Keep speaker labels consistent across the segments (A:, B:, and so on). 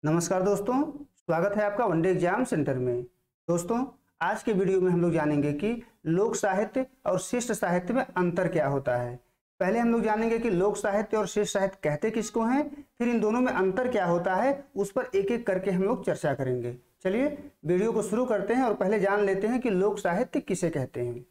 A: नमस्कार दोस्तों, स्वागत है आपका वनडे एग्जाम सेंटर में। दोस्तों, आज के वीडियो में हम लोग जानेंगे कि लोक साहित्य और शिष्ट साहित्य में अंतर क्या होता है। पहले हम लोग जानेंगे कि लोक साहित्य और शिष्ट साहित्य कहते किसको हैं, फिर इन दोनों में अंतर क्या होता है, उस पर एक एक करके हम लोग चर्चा करेंगे। चलिए वीडियो को शुरू करते हैं और पहले जान लेते हैं कि लोक साहित्य किसे कहते हैं।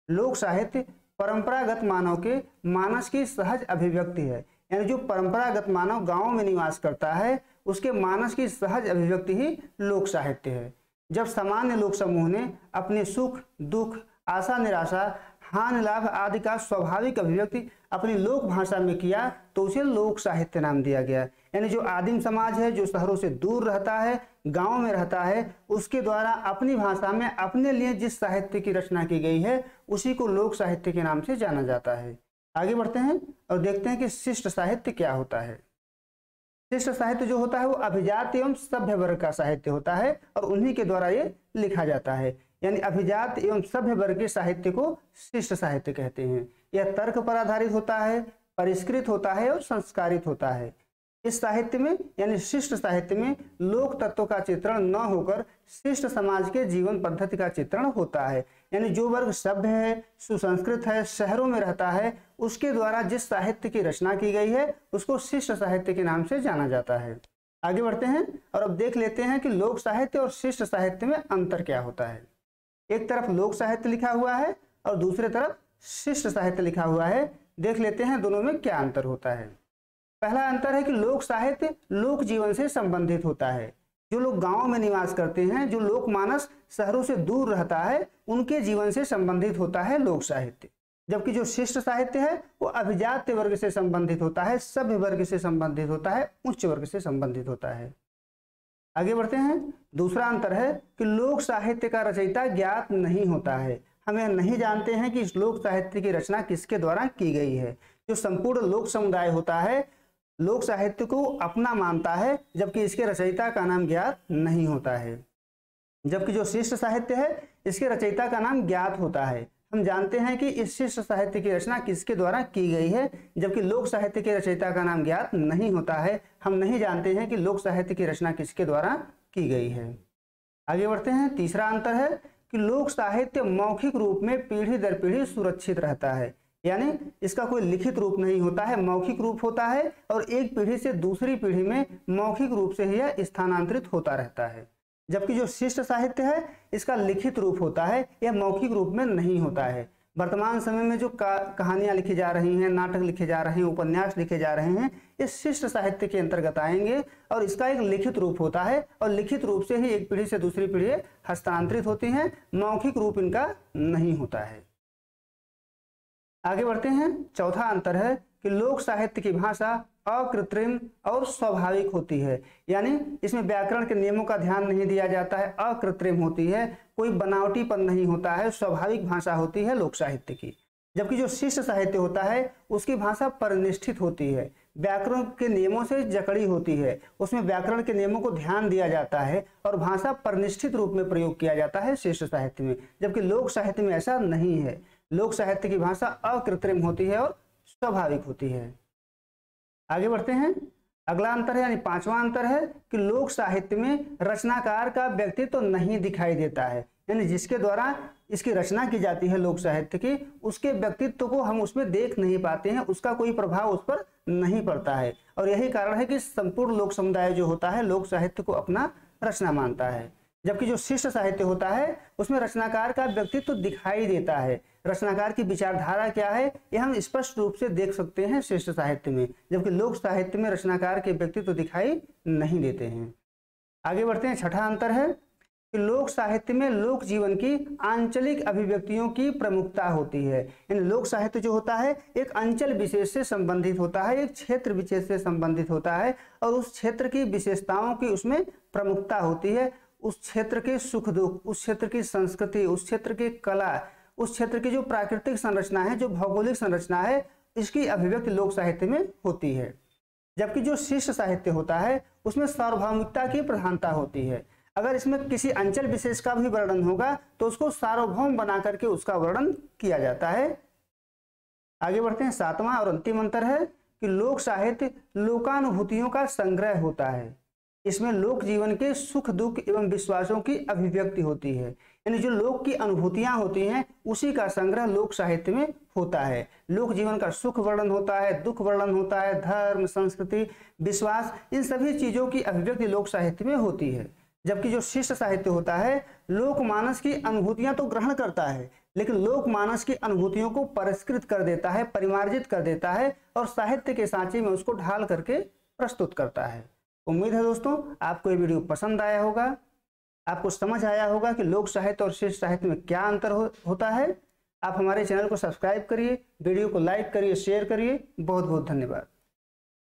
A: लोक साहित्य परंपरागत मानव के मानस की सहज अभिव्यक्ति है, यानी जो परंपरागत मानव गांव में निवास करता है उसके मानस की सहज अभिव्यक्ति ही लोक साहित्य है। जब सामान्य लोक समूह ने अपने सुख दुख, आशा निराशा, हानि लाभ आदि का स्वाभाविक अभिव्यक्ति अपनी लोक भाषा में किया तो उसे लोक साहित्य नाम दिया गया। यानी जो आदिम समाज है, जो शहरों से दूर रहता है, गांव में रहता है, उसके द्वारा अपनी भाषा में अपने लिए जिस साहित्य की रचना की गई है उसी को लोक साहित्य के नाम से जाना जाता है। आगे बढ़ते हैं और देखते हैं कि शिष्ट साहित्य क्या होता है। शिष्ट साहित्य जो होता है वो अभिजात एवं सभ्य वर्ग का साहित्य होता है और उन्हीं के द्वारा ये लिखा जाता है। यानी अभिजात एवं सभ्य वर्ग के साहित्य को शिष्ट साहित्य कहते हैं। यह तर्क पर आधारित होता है, परिष्कृत होता है और संस्कारित होता है। इस साहित्य में यानी शिष्ट साहित्य में लोक तत्व का चित्रण न होकर शिष्ट समाज के जीवन पद्धति का चित्रण होता है। यानी जो वर्ग सभ्य है, सुसंस्कृत है, शहरों में रहता है, उसके द्वारा जिस साहित्य की रचना की गई है उसको शिष्ट साहित्य के नाम से जाना जाता है। आगे बढ़ते हैं और अब देख लेते हैं कि लोक साहित्य और शिष्ट साहित्य में अंतर क्या होता है। एक तरफ लोक साहित्य लिखा हुआ है और दूसरे तरफ शिष्ट साहित्य लिखा हुआ है। देख लेते हैं दोनों में क्या अंतर होता है। पहला अंतर है कि लोक साहित्य लोक जीवन से संबंधित होता है। जो लोग गांव में निवास करते हैं, जो लोक मानस शहरों से दूर रहता है, उनके जीवन से संबंधित होता है लोक साहित्य। जबकि जो शिष्ट साहित्य है वो अभिजात वर्ग से संबंधित होता है, सभ्य वर्ग से संबंधित होता है, उच्च वर्ग से संबंधित होता है। आगे बढ़ते हैं। दूसरा अंतर है कि लोक साहित्य का रचयिता ज्ञात नहीं होता है। हम यह नहीं जानते हैं कि इस लोक साहित्य की रचना किसके द्वारा की गई है। जो संपूर्ण लोक समुदाय होता है लोक साहित्य को अपना मानता है, जबकि इसके रचयिता का नाम ज्ञात नहीं होता है। जबकि जो शिष्ट साहित्य है इसके रचयिता का नाम ज्ञात होता है। हम जानते हैं कि इस शिष्ट साहित्य की रचना किसके द्वारा की गई है, जबकि लोक साहित्य के रचयिता का नाम ज्ञात नहीं होता है। हम नहीं जानते हैं कि लोक साहित्य की रचना किसके द्वारा की गई है। आगे बढ़ते हैं। तीसरा अंतर है कि लोक साहित्य मौखिक रूप में पीढ़ी दर पीढ़ी सुरक्षित रहता है। यानी इसका कोई लिखित रूप नहीं होता है, मौखिक रूप होता है और एक पीढ़ी से दूसरी पीढ़ी में मौखिक रूप से ही यह स्थानांतरित होता रहता है। जबकि जो शिष्ट साहित्य है इसका लिखित रूप होता है, यह मौखिक रूप में नहीं होता है। वर्तमान समय में जो कहानियां लिखी जा रही हैं, नाटक लिखे जा रहे हैं, उपन्यास लिखे जा रहे हैं, इस शिष्ट साहित्य के अंतर्गत आएंगे और इसका एक लिखित रूप होता है और लिखित रूप से ही एक पीढ़ी से दूसरी पीढ़ी हस्तांतरित होती हैं, मौखिक रूप इनका नहीं होता है। आगे बढ़ते हैं। चौथा अंतर है कि लोक साहित्य की भाषा अकृत्रिम और स्वाभाविक होती है। यानी इसमें व्याकरण के नियमों का ध्यान नहीं दिया जाता है, अकृत्रिम होती है, कोई बनावटीपन नहीं होता है, स्वाभाविक भाषा होती है लोक साहित्य की। जबकि जो शिष्ट साहित्य होता है उसकी भाषा परिनिष्ठित होती है, व्याकरण के नियमों से जकड़ी होती है, उसमें व्याकरण के नियमों को ध्यान दिया जाता है और भाषा परिनिष्ठित रूप में प्रयोग किया जाता है शिष्ट साहित्य में। जबकि लोक साहित्य में ऐसा नहीं है। लोक साहित्य की भाषा अकृत्रिम होती है और स्वाभाविक होती है। आगे बढ़ते हैं। अगला अंतर है यानी पांचवा अंतर है कि लोक साहित्य में रचनाकार का व्यक्तित्व तो नहीं दिखाई देता है। यानी जिसके द्वारा इसकी रचना की जाती है लोक साहित्य की, उसके व्यक्तित्व को हम उसमें देख नहीं पाते हैं, उसका कोई प्रभाव उस पर नहीं पड़ता है। और यही कारण है कि संपूर्ण लोक समुदाय जो होता है लोक साहित्य को अपना रचना मानता है। जबकि जो शिष्ट साहित्य होता है उसमें रचनाकार का व्यक्तित्व तो दिखाई देता है, रचनाकार की विचारधारा क्या है यह हम स्पष्ट रूप से देख सकते हैं शिष्ट साहित्य में। जबकि लोक साहित्य में रचनाकार के व्यक्तित्व तो दिखाई नहीं देते हैं। आगे बढ़ते हैं। छठा अंतर है कि लोक साहित्य में लोक जीवन की आंचलिक अभिव्यक्तियों की प्रमुखता होती है। इन लोक साहित्य जो होता है एक अंचल विशेष से संबंधित होता है, एक क्षेत्र विशेष से संबंधित होता है और उस क्षेत्र की विशेषताओं की उसमें प्रमुखता होती है। उस क्षेत्र के सुख दुख, उस क्षेत्र की संस्कृति, उस क्षेत्र की कला, उस क्षेत्र की जो प्राकृतिक संरचना है, जो भौगोलिक संरचना है, इसकी अभिव्यक्ति लोक साहित्य में होती है। जबकि जो शिष्ट साहित्य होता है उसमें सार्वभौमिकता की प्रधानता होती है। अगर इसमें किसी अंचल विशेष का भी वर्णन होगा तो उसको सार्वभौम बना करके उसका वर्णन किया जाता है। आगे बढ़ते हैं। सातवां और अंतिम अंतर है कि लोक साहित्य लोकानुभूतियों का संग्रह होता है। इसमें लोक जीवन के सुख दुख एवं विश्वासों की अभिव्यक्ति होती है। यानी जो लोक की अनुभूतियां होती हैं उसी का संग्रह लोक साहित्य में होता है। लोक जीवन का सुख वर्णन होता है, दुख वर्णन होता है, धर्म, संस्कृति, विश्वास, इन सभी चीजों की अभिव्यक्ति लोक साहित्य में होती है। जबकि जो शिष्ट साहित्य होता है लोकमानस की अनुभूतियां तो ग्रहण करता है, लेकिन लोकमानस की अनुभूतियों को परिष्कृत कर देता है, परिमार्जित कर देता है और साहित्य के सांचे में उसको ढाल करके प्रस्तुत करता है। उम्मीद है दोस्तों आपको ये वीडियो पसंद आया होगा, आपको समझ आया होगा कि लोक साहित्य और शिष्ट साहित्य में क्या अंतर होता है। आप हमारे चैनल को सब्सक्राइब करिए, वीडियो को लाइक करिए, शेयर करिए। बहुत बहुत धन्यवाद।